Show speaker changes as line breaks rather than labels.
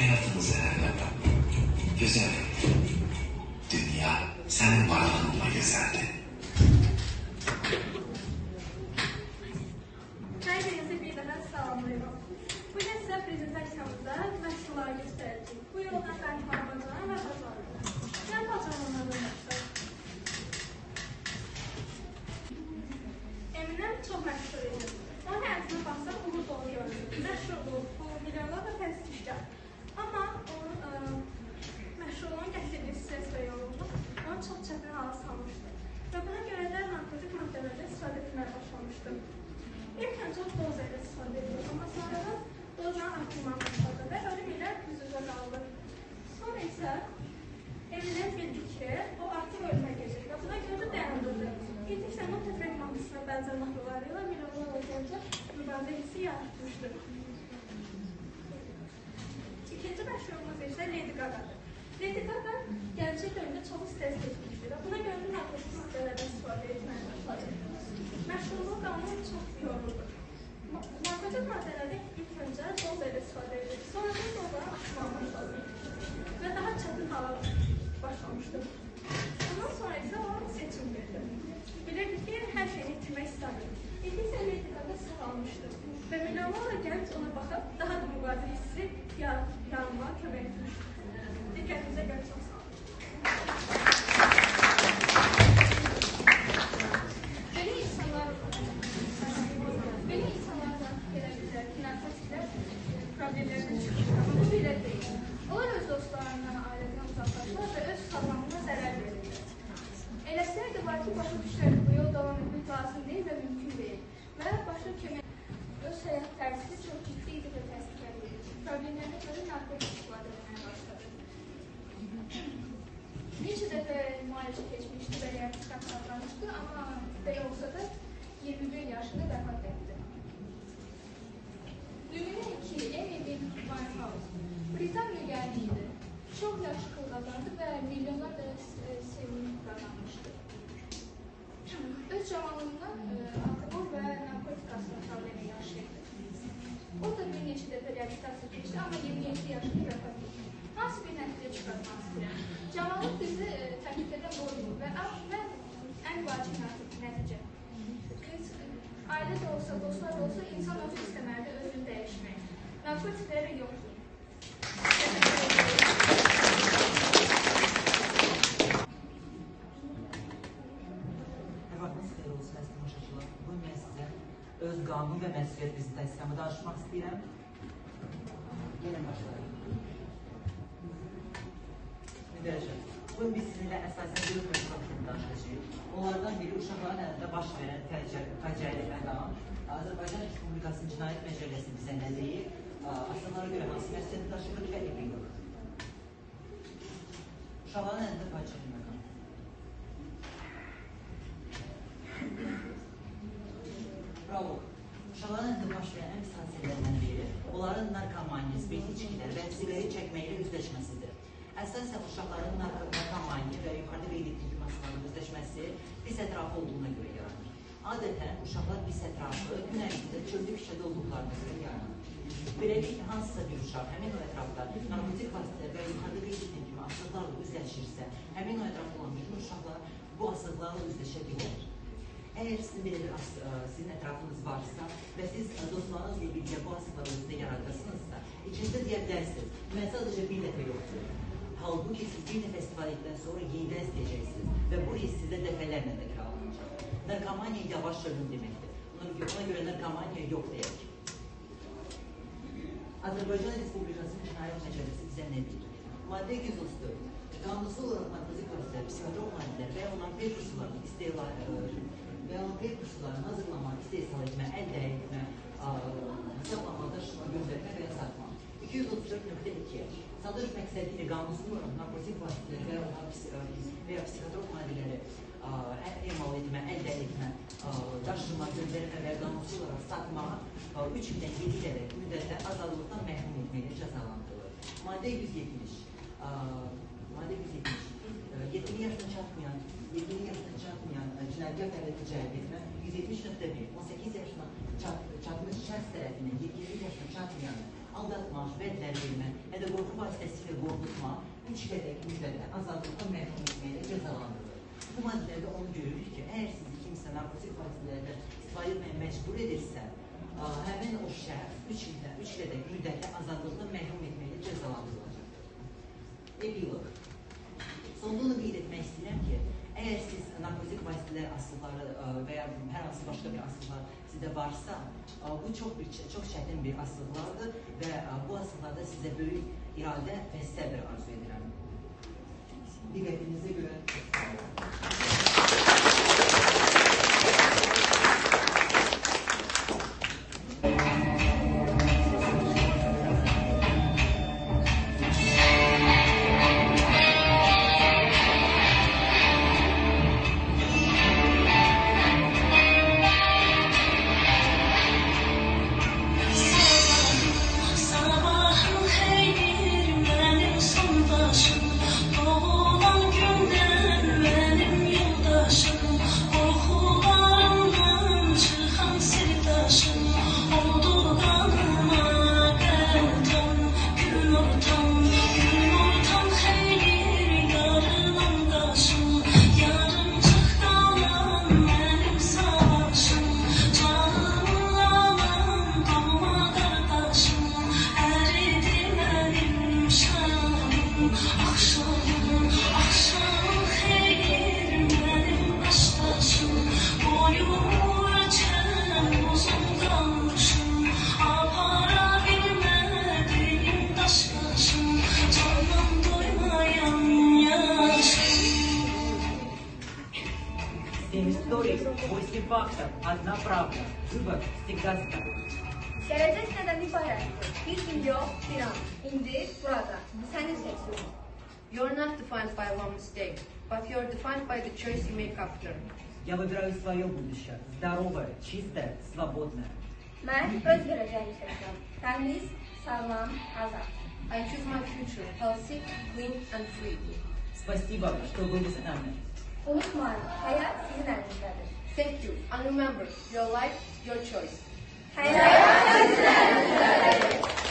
hayatımızı her daim. Güzel. Dünya senin varlığınla güzeldi.
Herkese bir daha salamlayıram. Bugün size prezentasiyamızda məhsulları göstərəcəyik. Bu yoldan qayıtmağa bacaran və bacarıqlar. Mən bacarıqlardan başlayayım. Eminem çox məşhur idi. Onun həyatına baxsaq, uğur dolu görünür. Məşhurluq, pul, milyonlar və təsdiqlər. Amma onun məşhurluğun gətirdiyi stres və yorğunluq onu çox çətin hala salmışdı. Və buna görə də narkotik maddələrdə istifadə etməyə başlamışdı. İlk önce doz ile istifadə edilir, amma sonradan dozdan artırmaya başladı və ölüm ilə üz-üzə qaldı. Sonra isə Eminem bildi ki, o artıq ölümə geçir və buna görə də dayandırdı. İlk bu tüfək maddəsinə bənzər mahnıları ilə milyonlarla gəncə mübarizə hissi yaratmışdır. İkinci məşhurumuz isə Lady Gaga'dır. Lady Gaga gələcək dövründə çox stres keçmişdir və buna görə də narkotik maddələrdən istifadə etməyə başladı. Məşğulluq qanunu çox yorulur. Narkotik maddələrdə ilk öncə doz ilə istifadə edilir. Sonradan dozları atmağa başladı və daha çətin hala başlamışdı. Ondan sonra isə o seçim verdi. Bilirdi ki, hər şeyini itirmək istəmir. İndi isə Lady Gaga sağalmışdı və milyonlarla gənc ona baxıb daha da mübarizə hissi yaranmağa kömək etmişdi. Diqqətinizə görə çox sağ olun. Problemlerine çıkıyor ama bu bile değil. Onlar öz dostlarından, ailesinden uzaklaşırlar ve öz sağlamlığına zarar verirler. Eləsələr də var ki, başa düşürlər bu yol davam etmək lazım deyil və mümkün deyil. Və başa kömək öz həyat tərzi çox ciddi idi və təsdiqləndirir. Problemlərine görə narkotik istifadə etməyə başladı. Neçə dəfə müalicə keçmişdi və rehabilitasyon sağlamışdı, amma belə olsa da 21 yaşında vəfat etdi. Dünya 2, Amy Winehouse, Britan mügərliydi. Çox yaxşı pul qazandı və milyonlarla sevimli qazanmışdı. Öz cavanlığından alkohol və narkotik asılı problemi yaşayırdı. O da bir neçə dəfə rehabilitasiya keçdi, amma 27 yaşında vəfat etdi. Hansı bir nəticə çıxartmaq istəyirəm? Cavanlıq bizi təklif edən qoyulur və ən vacib nəticə. Ailə də olsa, dostlar da olsa, insan özü istəməlidir, özünü dəyişmək. Narkotiklərə yoxdur.
Əvvəliniz xeyir olsun, əziz tamaşaçılar. Bugün mən sizə öz qanun və məsuliyyət prezentasiyamı danışmaq istəyirəm. Gəlin başlayalım. Bugün biz sizinlə əsasən bir uşaq haqqında danışacağıq. Onlardan biri uşaqların əlində baş verən faciəli məqam. Azərbaycan Respublikasının Cinayət Məcəlləsi bizə nə deyir? Aslınlara görə hansı məsuliyyəti daşıyır və epilog. Uşaqların əlində faciəli məqam. Prolog. Uşaqların əlində baş verən ən pis hadisələrindən biri onların narkomaniya, spirtli içkilər və siqaret çəkməklə üzləşməsidir. Əsasən uşaqların narkomaniya və yuxarıda qeyd etdiyim kimi hastaların üzləşməsi pis ətrafı olduğuna görə yaranır. Adətən uşaqlar pis ətrafı gün ərzində çöldə küçədə olduqlarına görə yaranır. Beləliklə, hansısa bir uşaq həmin o ətrafda narkotik vasitələr və yuxarıda qeyd etdiyim kimi asılıqlarla üzləşirsə, həmin o ətrafda olan bütün uşaqlar bu asılıqlarla üzləşə bilər. Əgər sizin belə bir sizin ətrafınız varsa və siz dostlarınızla birlikdə bu asılıqları özünə yaradırsınızsa, içinizdə deyə bilərsiniz, mən sadəcə bir dəfə yoxdur. Halbuki siz bir dəfə istifadə etdikdən sonra yenidən istəyəcəksiniz və bu risk sizə dəfələrlə təkrarlanacaq. Narkomaniya yavaş ölüm deməkdir. Ona görə narkomaniya yox deyək. Azərbaycan Respublikasının Cinayət Məcəlləsi bizə nə deyir? Maddə 234. Qanunsuz olaraq narkotik vasitələr, psixotrop maddələr və ya onların prekursorlarını hazırlamaq, istehsal etmə, əldə etmə, saxlama, daşıma, göndərmə və ya satma. 234.2. Sadəcə məqsədi ilə qanunsuz olaraq narkotik vasitələr və ya psixotrop maddələri emal etmə, əldə etmə, daşıma, göndərmə və ya qanunsuz olaraq satma 3 ildən 7 il müddətdə azadlıqdan məhrum etməklə cəzalandırılır. Maddə 170. Maddə 170. 20 yaşına çatmayan cinayətkar fəaliyyəti cəlb etmə 170.1. 18 yaşına çatmış şəxs tərəfindən 7 yaşına çatmayan aldatmaq, vədlər vermə, ya da qorxu vasitəsilə qorxutma 3 ilədək müddətdə azadlıqdan məhrum etməklə cəzalandırılır. Bu maddələrdə onu görürük ki, əgər sizi kimsə narkotik vasitələrdən istifadə etməyə məcbur edirsə, həmin o şəxs 3 ilədək müddətdə azadlıqdan məhrum etməklə cəzalandırılacaqdır. Epilog. Sonda onu qeyd etmək istəyirəm ki, əgər siz narkotik vasitələr asılları və ya hər hansı başqa bir asıllar sizdə varsa, bu çox çətin bir asıllardır və bu asıllarda sizə böyük iradə və səbir arzu edirəm. Diqqətinizə görə çox sağ olun. Одна правда. Выбор всегда здоров.
Gələcək nədən ibarətdir? Bir gün yox, bir an. İndi, burada. Sənin seçimin.
You're not defined by one mistake, but you're defined by the choice you make after.
Я выбираю свое будущее. Здоровое, чистое, свободное.
Mən öz gələcəyimi seçirəm. Təmiz, sağlam, azad.
I choose my future, healthy, clean and free.
Спасибо, что были с нами.
Unutmayın, həyat sizin əlinizdədir.
Thank you, and remember, your life, your choice.
Həyat sizin əlinizdədir.